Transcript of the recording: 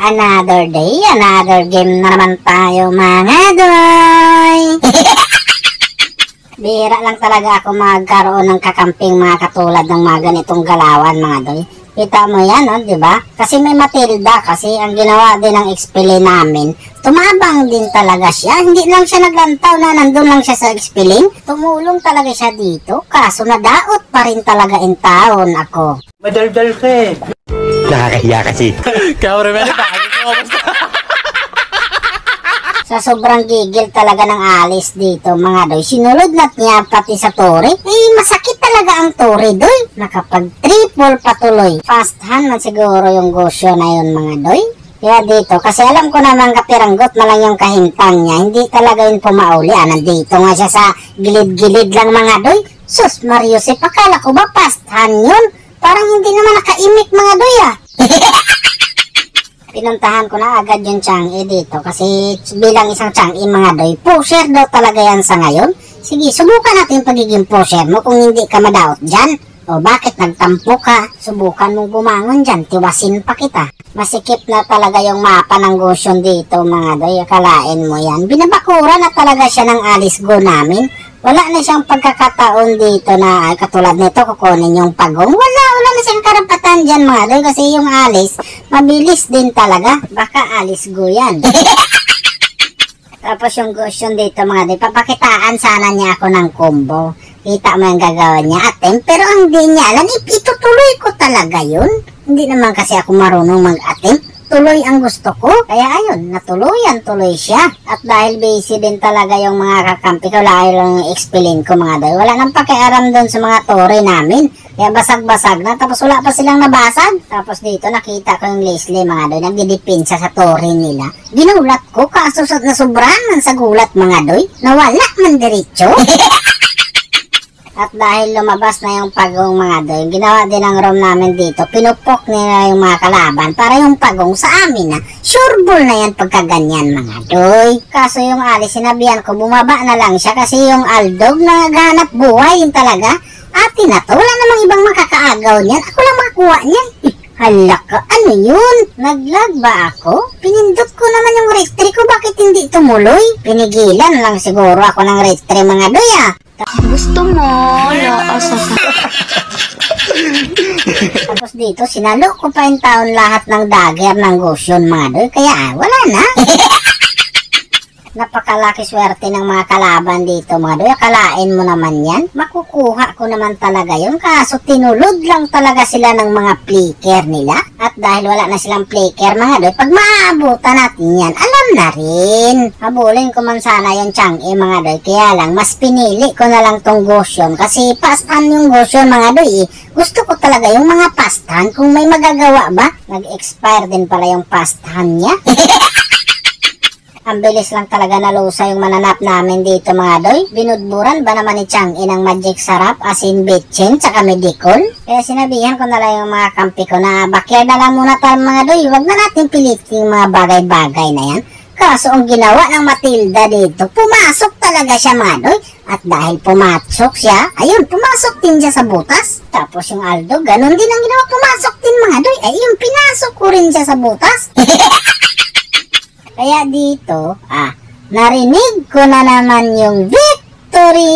Another day, another game na naman tayo mga doy. Bihira lang talaga ako magkaroon ng kakamping mga katulad ng mga ganitong galawan mga doy. Kita mo yan, no, di ba? Kasi may Matilda kasi ang ginawa din ng expele namin. Tumabang din talaga siya. Hindi lang siya naglantaw na nandun lang siya sa expeling. Tumulong talaga siya dito. Kaso nadaot pa rin talaga in taon ako. Madaldal ka eh. Nakakahiya kasi. Kaya rin meron Sa sobrang gigil talaga ng alis dito mga doy, sinulod na niya pati sa tore. Masakit talaga ang tore doy. Nakapag-triple patuloy. Fast hand man siguro yung gosyo na yun mga doy. Kaya dito, kasi alam ko naman kapiranggot na lang yung kahintang niya. Hindi talaga yun pumauli. Nandito nga siya sa gilid-gilid lang mga doy. Sus Mariusip, akala ko ba fast hand yun? Parang hindi naman nakaimik mga doy Pinuntahan ko na agad yung Chang'e dito kasi bilang isang Chang'e mga doy, pusher daw talaga yan sa ngayon. Sige, subukan natin yung pagiging pusher mo kung hindi ka madaot dyan. O bakit nagtampo ka? Subukan mong bumangon dyan, tiwasin pa kita. Masikip na talaga yung mapa ng Gosyon dito mga doy, akalain mo yan. Binabakura na talaga siya ng alis go namin. Wala na siyang pagkakataon dito na katulad nito kukunin yung pagong. Wala na siyang karapatan dyan mga doy kasi yung alis mabilis din talaga. Baka alis go yan. Tapos yung Gosyon dito mga doy, papakitaan sana niya ako ng combo. Kita mo yung gagawin niya attempt pero ang di niya alam, itutuloy ko talaga yun. Hindi naman kasi ako marunong mag-attempt. Tuloy ang gusto ko. Kaya ayun, natuluyan tuloy siya. At dahil busy din talaga yung mga kakampi ko, dahil lang yung explain ko mga doy. Wala nang pakiaram doon sa mga tore namin. Kaya basag-basag na. Tapos wala pa silang nabasag. Tapos dito nakita ko yung Leslie mga doy. Nagdidipinsa sa tore nila. Ginulat ko kaso na sobrang sa gulat mga doy. Nawala man diretso. At dahil lumabas na yung pagong mga doy, ginawa din ang room namin dito. Pinupok nila yung mga kalaban para yung pagong sa amin na sure ball na yan pagkaganyan mga doy. Kaso yung alis, sinabihan ko bumaba na lang siya kasi yung aldog na naghanap buhay yun talaga. Ate na to, wala namang ibang makakaagaw niyan. Ako lang makakuha niyan. Hala ka, ano yun? Naglag ba ako? Pinindot ko naman yung restri ko, bakit hindi tumuloy? Pinigilan lang siguro ako ng restri mga doy Gusto mo, laasa ka. Tapos dito, sinalo ko pa yung taon lahat ng dagger ng Gosyon mga doy. Kaya wala na. Napakalaki swerte ng mga kalaban dito mga doy. Akalain mo naman yan. Makukuha ko naman talaga yun. Kaso tinulod lang talaga sila ng mga flicker nila. At dahil wala na silang flicker mga doy, pag maabutan natin yan, alam na rin. Habulin ko man sana yung Chang'e mga doy. Kaya lang, mas pinili ko na lang tong Gosyon. Kasi pastan yung Gosyon mga doy. Gusto ko talaga yung mga pastan. Kung may magagawa ba, nag-expire din pala yung pastan niya. Ang bilis lang talaga nalusa yung mananap namin dito mga doy. Binudburan ba naman ni Chang'e ng magic sarap as in bitchin tsaka medicol? Kaya sinabihan ko na lang yung mga kampi ko na backyard na lang muna tayo mga doy. Huwag na natin pilitin yung mga bagay-bagay na yan. Kaso ang ginawa ng Matilda dito, pumasok talaga siya mga doy. At dahil pumasok siya, ayun, pumasok din siya sa butas. Tapos yung Aldo, ganun din ang ginawa, pumasok din mga doy. Ayun, pinasok ko rin siya sa butas. Kaya dito, narinig ko na naman yung victory!